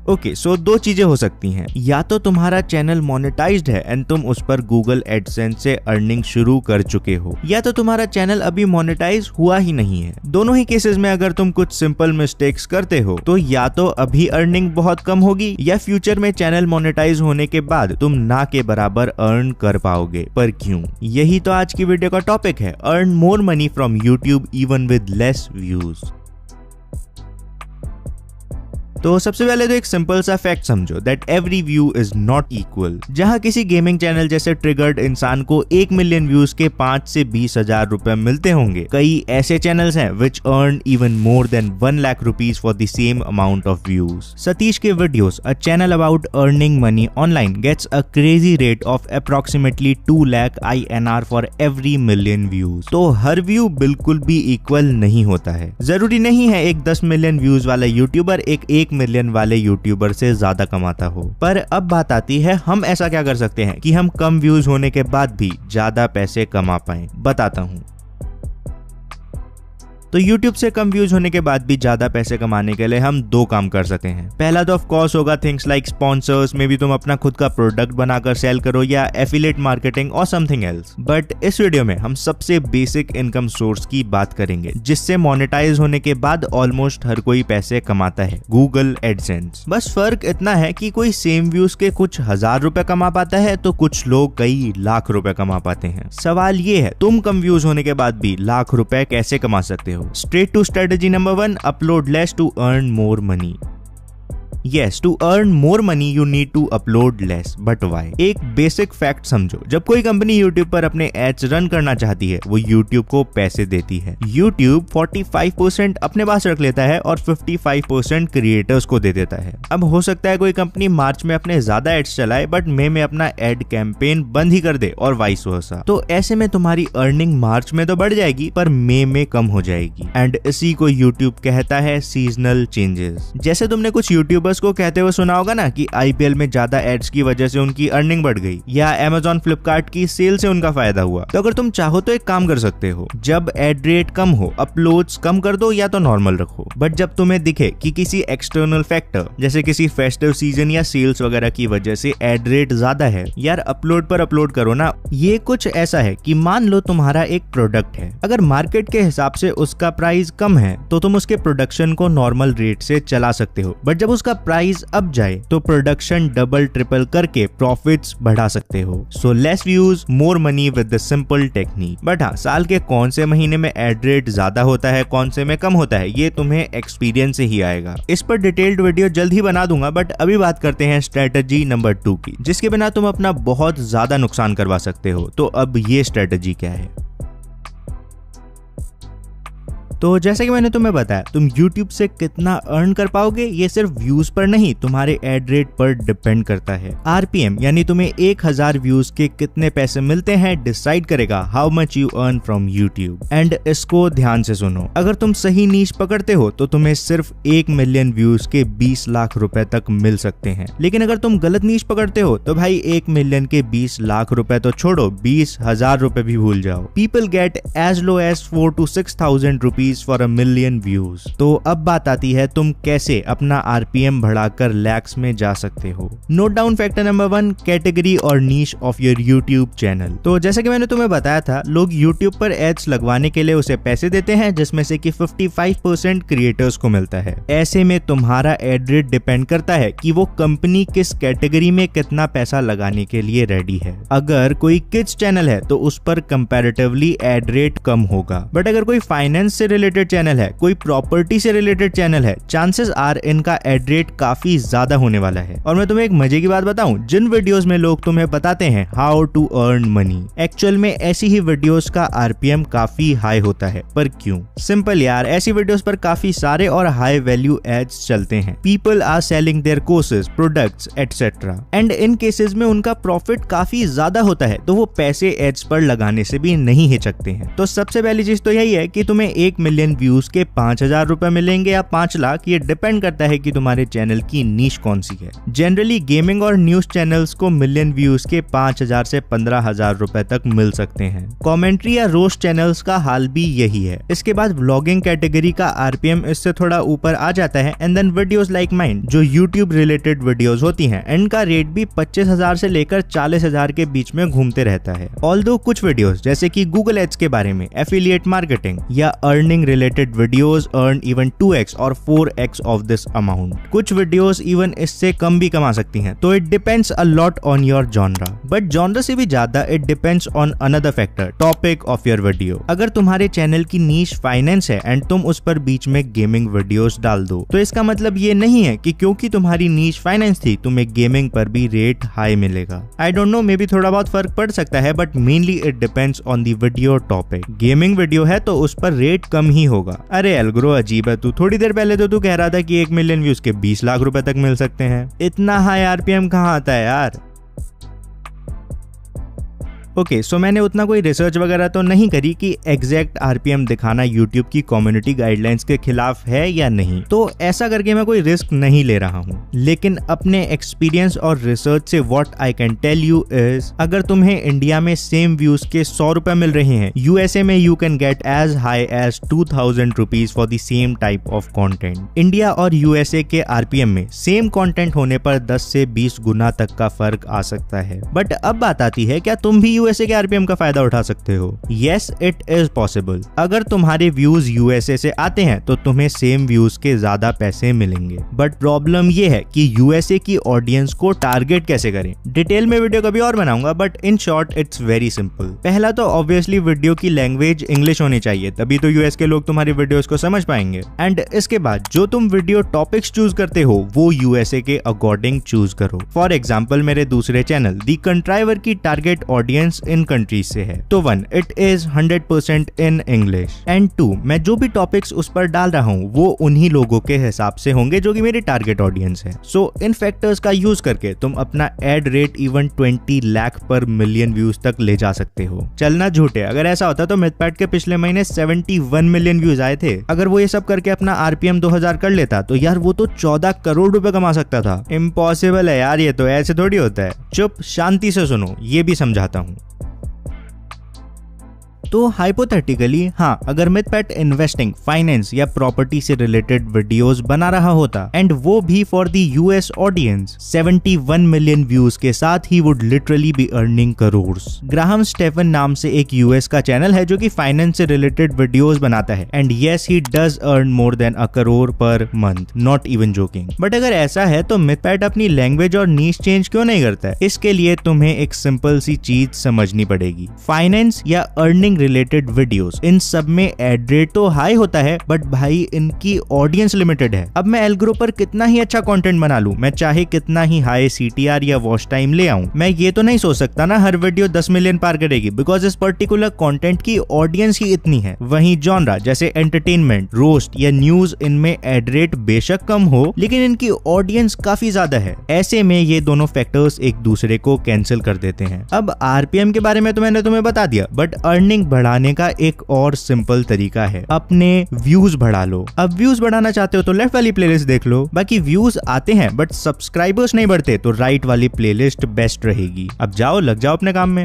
Okay, सो दो चीजें हो सकती हैं, या तो तुम्हारा चैनल मोनेटाइज्ड है एंड तुम उस पर गूगल एडसेंस से अर्निंग शुरू कर चुके हो, या तो तुम्हारा चैनल अभी मोनेटाइज हुआ ही नहीं है। दोनों ही केसेस में अगर तुम कुछ सिंपल मिस्टेक्स करते हो तो या तो अभी अर्निंग बहुत कम होगी या फ्यूचर में चैनल मोनेटाइज होने के बाद तुम ना के बराबर अर्न कर पाओगे। पर क्यों? यही तो आज की वीडियो का टॉपिक है, earn more money from YouTube even with less views. तो सबसे पहले तो एक सिंपल सा फैक्ट समझो, that every view is not equal. जहां किसी गेमिंग चैनल जैसे ट्रिगर्ड इंसान को 1 मिलियन व्यूज के 5 से 20 हजार रुपए मिलते होंगे, कई ऐसे चैनल्स हैं which earn even more than 1 lakh rupees for the same amount of views. Satish के videos, a channel about earning money online, gets a crazy rate of approximately 2 lakh INR for every million views. तो हर view बिल्कुल भी equal नहीं होता है। जरूरी नहीं है एक 10 मिलियन व्यूज वाला यूट्यूबर एक मिलियन वाले यूट्यूबर से ज्यादा कमाता हो। पर अब बात आती है, हम ऐसा क्या कर सकते हैं कि हम कम व्यूज होने के बाद भी ज्यादा पैसे कमा पाएं। बताता हूं। तो YouTube से कम व्यूज होने के बाद भी ज्यादा पैसे कमाने के लिए हम दो काम कर सकते हैं। पहला तो ऑफ कोर्स होगा थिंग्स लाइक स्पॉन्सर्स, में भी तुम अपना खुद का प्रोडक्ट बनाकर सेल करो या एफिलिएट मार्केटिंग और समथिंग एल्स। बट इस वीडियो में हम सबसे बेसिक इनकम सोर्स की बात करेंगे जिससे मोनेटाइज होने के बाद ऑलमोस्ट हर कोई पैसे कमाता है, गूगल एडसेंस। बस फर्क इतना है कि कोई सेम व्यूज के कुछ हजार रुपए कमा पाता है तो कुछ लोग कई लाख रुपए कमा पाते हैं। सवाल ये है, तुम कम व्यूज होने के बाद भी लाख रुपए कैसे कमा सकते हो? Straight to strategy number 1, upload less to earn more money. Yes, to earn more money you need to upload less. But why? एक बेसिक फैक्ट समझो, जब कोई कंपनी YouTube पर अपने एड्स रन करना चाहती है वो YouTube को पैसे देती है। YouTube 45% अपने पास रख लेता है और 55% क्रिएटर्स को दे देता है। अब हो सकता है कोई कंपनी मार्च में अपने ज्यादा एड्स चलाए बट मई में अपना एड कैंपेन बंद ही कर दे और वाइस वर्सा। तो ऐसे में तुम्हारी अर्निंग मार्च में तो बढ़ जाएगी पर मई में कम हो जाएगी। एंड इसी को YouTube कहता है सीजनल चेंजेस। जैसे तुमने कुछ यूट्यूबर्स को कहते हुए सुना होगा ना कि IPL में ज्यादा एड्स की वजह से उनकी अर्निंग बढ़ गई या Amazon फ्लिपकार्ट की सेल से उनका फायदा हुआ। तो अगर तुम चाहो तो एक काम कर सकते हो, जब एड रेट कम हो अपलोड्स कम कर दो या तो नॉर्मल रखो। बट जब तुम्हें दिखे कि किसी एक्सटर्नल फैक्टर जैसे किसी फेस्टिव सीजन या सेल्स वगैरह की वजह से एड रेट ज्यादा है, यार अपलोड पर अपलोड करो ना। ये कुछ ऐसा है कि मान लो तुम्हारा एक प्रोडक्ट है, अगर मार्केट के हिसाब से उसका प्राइस कम है तो तुम उसके प्रोडक्शन को नॉर्मल रेट से चला सकते हो। बट जब उसका प्राइस अप जाए तो प्रोडक्शन डबल ट्रिपल करके प्रॉफिट्स बढ़ा सकते हो। So less views more money with the simple technique. But हाँ, साल के कौन से महीने में एड रेट ज्यादा होता है, कौन से में कम होता है, ये तुम्हें एक्सपीरियंस से ही आएगा। इस पर डिटेल्ड वीडियो जल्द ही बना दूंगा। बट अभी बात करते हैं स्ट्रेटजी नंबर 2 की, जिसके बिना तुम अपना बहुत ज्यादा नुकसान करवा सकते हो। तो अब ये स्ट्रेटजी क्या है? तो जैसा कि मैंने तुम्हें बताया, तुम YouTube से कितना अर्न कर पाओगे ये सिर्फ व्यूज पर नहीं, तुम्हारे एड रेट पर डिपेंड करता है। RPM यानी तुम्हें 1000 व्यूज के कितने पैसे मिलते हैं डिसाइड करेगा how much you earn from YouTube। And इसको ध्यान से सुनो, अगर तुम सही नीश पकड़ते हो तो तुम्हें सिर्फ 1 मिलियन व्यूज के 20 लाख रुपए तक मिल सकते हैं। लेकिन अगर तुम गलत नीश पकड़ते हो तो भाई 1 मिलियन के 20 लाख रुपए तो छोड़ो, 20,000 रुपए भी भूल जाओ। People get as low as 4 to 6,000 rupees for a million views. तो अब बात आती है तुम कैसे अपना RPM बढ़ाकर लैक्स में जा सकते हो। Note down factor number 1, category और नीश ऑफ योर YouTube चैनल। तो जैसे कि मैंने तुम्हें बताया था, लोग YouTube पर एड्स लगवाने के लिए उसे पैसे देते हैं जिसमें से कि 55% क्रिएटर्स को मिलता है। ऐसे में तुम्हारा एड रेट डिपेंड करता है कि वो कंपनी किस कैटेगरी में कितना पैसा लगाने के लिए रेडी है। अगर कोई किड्स चैनल है तो उस पर कंपैरेटिवली एड रेट कम होगा। बट अगर कोई फाइनेंस से रिलेटेड चैनल है, कोई प्रॉपर्टी से रिलेटेड चैनल है, चांसेस आर इनका एड रेट काफी ज्यादा होने वाला है। और मैं तुम्हें एक मजे की बात बताऊं, जिन वीडियोस में लोग तुम्हें बताते हैं how to earn money, actual में ऐसी ही वीडियोस का RPM काफी हाई होता है। पर क्यों? सिंपल यार, ऐसी वीडियोस पर काफी सारे और हाई वैल्यू एड्स चलते हैं। People are selling their courses, products etcetera, and in cases में उनका प्रॉफिट काफी ज्यादा होता है तो वो पैसे एड्स पर लगाने से भी नहीं हिचकते हैं। तो सबसे पहली चीज तो यही है कि तुम्हें 1 मिलियन व्यूज के 5,000 रुपए मिलेंगे या 5 लाख, ये डिपेंड करता है कि तुम्हारे चैनल की नीश कौन सी है। जनरली गेमिंग और न्यूज चैनल्स को मिलियन व्यूज के 5,000 से 15,000 रुपए तक मिल सकते हैं। कमेंट्री या रोस्ट चैनल्स का हाल भी यही है। इसके बाद व्लॉगिंग कैटेगरी का आरपीएम इससे थोड़ा ऊपर आ जाता है and then videos like mine जो यूट्यूब रिलेटेड वीडियोस होती हैं, इनका रेट भी 25,000 से लेकर 40,000 के बीच में घूमते रहता है। ऑल्दो कुछ वीडियोस जैसे कि गूगल एड्स के बारे में, एफिलिएट मार्केटिंग या earning related videos earn even 2x और 4x ऑफ दिस अमाउंट। कुछ वीडियोस इवन इससे कम भी कमा सकती हैं। तो it depends a lot on your genre, but genre से भी ज्यादा it depends on another factor, topic of your video. अगर तुम्हारे चैनल की नीश फाइनेंस है एंड तुम उस पर बीच में गेमिंग वीडियोस डाल दो, तो इसका मतलब ये नहीं है कि क्योंकि तुम्हारी नीश फाइनेंस थी तुम्हें गेमिंग पर भी रेट हाई मिलेगा। I don't know, may be थोड़ा बहुत फर्क पड़ सकता है, but mainly it depends on the video topic. Gaming video है तो उस पर रेट कम ही होगा। अरे एल्ग्रो अजीब है, तू थोड़ी देर पहले तो तू कह रहा था कि 1 मिलियन व्यूज के 20 लाख रुपए तक मिल सकते हैं। इतना हाई आरपीएम कहाँ आता है यार। ओके, सो मैंने उतना कोई रिसर्च वगैरह तो नहीं करी कि एग्जैक्ट आरपीएम दिखाना यूट्यूब की कम्युनिटी गाइडलाइंस के खिलाफ है या नहीं, तो ऐसा करके मैं कोई रिस्क नहीं ले रहा हूँ। लेकिन अपने एक्सपीरियंस और रिसर्च से what I can tell you is, अगर तुम्हें इंडिया में सेम व्यूज के 100 रुपए मिल रहे हैं, यूएसए में you can get as high as 2,000 rupees for the same type of content. India और यूएसए के आरपीएम में सेम कॉन्टेंट होने पर 10 से 20 गुना तक का फर्क आ सकता है। बट अब बात आती है, क्या तुम भी यूएसए के आरपीएम का फायदा उठा सकते हो? Yes, it is possible. अगर तुम्हारे व्यूज यूएसए से आते हैं तो तुम्हें सेम व्यूज के ज्यादा पैसे मिलेंगे। बट प्रॉब्लम ये है कि यूएसए की ऑडियंस को टारगेट कैसे करें। डिटेल में वीडियो कभी और बनाऊंगा, but in short it's very simple. पहला तो ऑब्वियसली वीडियो की लैंग्वेज इंग्लिश होनी चाहिए, तभी तो यूएस के लोग तुम्हारी वीडियोस को समझ पाएंगे। एंड इसके बाद जो तुम वीडियो टॉपिक्स चूज करते हो वो यूएसए के अकॉर्डिंग चूज करो। फॉर एग्जाम्पल, मेरे दूसरे चैनल दी कंट्राइवर की टारगेट ऑडियंस इन कंट्रीज से है, तो 1 it is 100% in English, and 2 मैं जो भी टॉपिक्स उस पर डाल रहा हूँ वो उन्हीं लोगों के हिसाब से होंगे जो कि मेरी टारगेट ऑडियंस है। सो इन फैक्टर्स का यूज करके तुम अपना एड रेट इवन 20 लाख पर मिलियन व्यूज तक ले जा सकते हो। चलना झूठे, अगर ऐसा होता तो मिथपैट के पिछले महीने 71 मिलियन व्यूज आए थे। अगर वो ये सब करके अपना आरपीएम 2000 कर लेता तो यार वो तो 14 करोड़ रुपए कमा सकता था। इम्पॉसिबल है यार, ये तो ऐसे थोड़ी होता है। चुप, शांति से सुनो, ये भी समझाता हूँ। तो हाइपोथेटिकली हाँ, अगर मिथपैट इन्वेस्टिंग, फाइनेंस या प्रॉपर्टी से रिलेटेड वीडियोस बना रहा होता एंड वो भी for the US audience, 71 million views के साथ ही would literally be earning crores. Graham Stephan नाम से एक यूएस का चैनल है जो कि फाइनेंस से रिलेटेड वीडियोस बनाता है and yes he does earn more than $1 crore per month, not even joking. But अगर ऐसा है तो मिथपैट अपनी लैंग्वेज और नीश चेंज क्यों नहीं करता है? इसके लिए तुम्हें एक सिंपल सी चीज समझनी पड़ेगी। फाइनेंस या अर्निंग रिलेटेड वीडियोस, इन सब में एड रेट तो हाई होता है, बट भाई इनकी ऑडियंस लिमिटेड है। अब मैं एल्ग्रो पर कितना ही अच्छा कंटेंट बना लूं, मैं चाहे कितना ही हाई सीटीआर या वॉच टाइम ले आऊं, मैं ये तो नहीं सोच सकता ना हर वीडियो 10 मिलियन पार करेगी, बिकॉज इस पर्टिकुलर कंटेंट की ऑडियंस ही इतनी है। वहीं जॉनरा जैसे एंटरटेनमेंट, रोस्ट या न्यूज, इनमें एड रेट बेशक कम हो लेकिन इनकी ऑडियंस काफी ज्यादा है। ऐसे में ये दोनों फैक्टर्स एक दूसरे को कैंसिल कर देते हैं। अब आरपीएम के बारे में तो मैंने तुम्हें बता दिया, बट अर्निंग बढ़ाने का एक और सिंपल तरीका है, अपने व्यूज बढ़ा लो। अब व्यूज बढ़ाना चाहते हो तो लेफ्ट वाली प्लेलिस्ट देख लो। बाकी व्यूज आते हैं बट सब्सक्राइबर्स नहीं बढ़ते तो राइट वाली प्लेलिस्ट बेस्ट रहेगी। अब जाओ, लग जाओ अपने काम में।